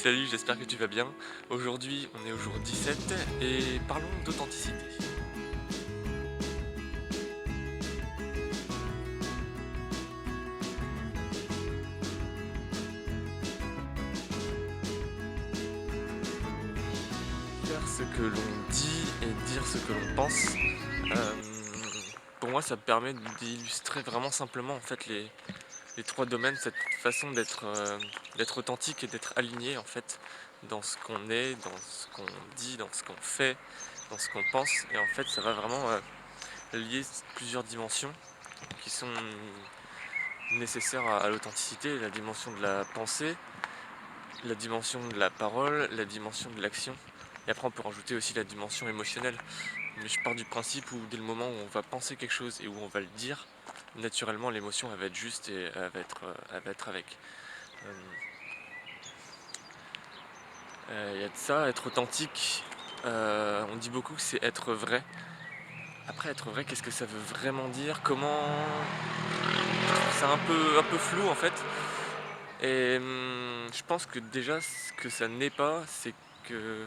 Salut, j'espère que tu vas bien. Aujourd'hui, on est au jour 17 et parlons d'authenticité. Faire ce que l'on dit et dire ce que l'on pense. euh, pour moi, ça me permet d'illustrer vraiment simplement en fait les trois domaines, cette façon d'être authentique et d'être aligné en fait dans ce qu'on est, dans ce qu'on dit, dans ce qu'on fait, dans ce qu'on pense. Et en fait, ça va vraiment lier plusieurs dimensions qui sont nécessaires à l'authenticité, la dimension de la pensée, la dimension de la parole, la dimension de l'action. Et après, on peut rajouter aussi la dimension émotionnelle. Mais je pars du principe où dès le moment où on va penser quelque chose et où on va le dire, naturellement l'émotion elle va être juste et elle va être avec. Il y a de ça, être authentique. On dit beaucoup que c'est être vrai. Après, être vrai, qu'est-ce que ça veut vraiment dire? Comment? C'est un peu flou en fait. Et je pense que déjà, ce que ça n'est pas, c'est que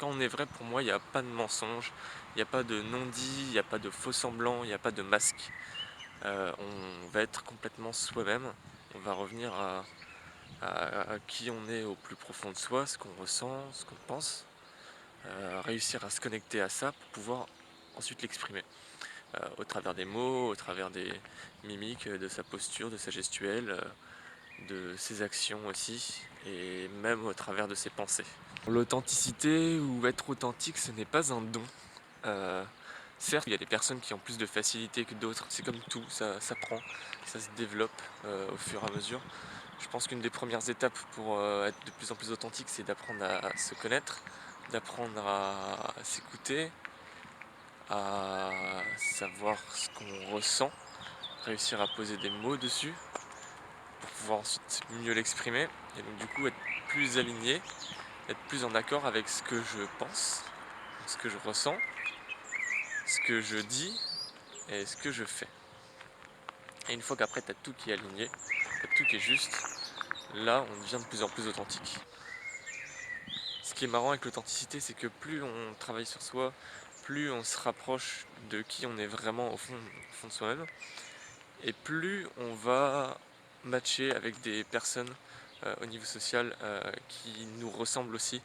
quand on est vrai, pour moi, il n'y a pas de mensonge, il n'y a pas de non-dit, il n'y a pas de faux semblant, il n'y a pas de masque. On va être complètement soi-même, on va revenir à qui on est au plus profond de soi, ce qu'on ressent, ce qu'on pense, réussir à se connecter à ça pour pouvoir ensuite l'exprimer au travers des mots, au travers des mimiques, de sa posture, de sa gestuelle, de ses actions aussi, et même au travers de ses pensées. L'authenticité ou être authentique, ce n'est pas un don. Euh, Certes, il y a des personnes qui ont plus de facilité que d'autres, c'est comme tout, ça s'apprend, ça se développe au fur et à mesure. Je pense qu'une des premières étapes pour être de plus en plus authentique, c'est d'apprendre à se connaître, d'apprendre à s'écouter, à savoir ce qu'on ressent, réussir à poser des mots dessus pour pouvoir ensuite mieux l'exprimer et donc du coup être plus aligné, être plus en accord avec ce que je pense, ce que je ressens, ce que je dis et ce que je fais. Et une fois qu'après tu as tout qui est aligné, tu as tout qui est juste, là on devient de plus en plus authentique. Ce qui est marrant avec l'authenticité, c'est que plus on travaille sur soi, plus on se rapproche de qui on est vraiment au fond de soi-même, et plus on va matcher avec des personnes au niveau social qui nous ressemblent aussi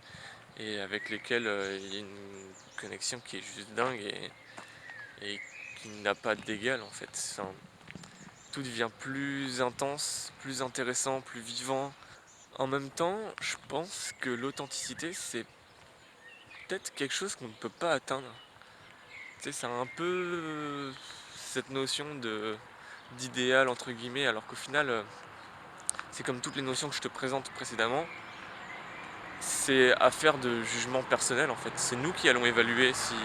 et avec lesquelles il y a une connexion qui est juste dingue et qui n'a pas d'égal en fait. Enfin, tout devient plus intense, plus intéressant, plus vivant. En même temps, je pense que l'authenticité, c'est peut-être quelque chose qu'on ne peut pas atteindre. Tu sais, c'est un peu cette notion d'idéal entre guillemets, alors qu'au final, c'est comme toutes les notions que je te présente précédemment, c'est affaire de jugement personnel en fait. C'est nous qui allons évaluer si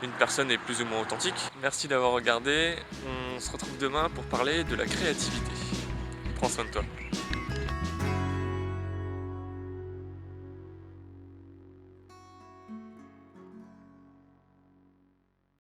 une personne est plus ou moins authentique. Merci d'avoir regardé, on se retrouve demain pour parler de la créativité. Prends soin de toi.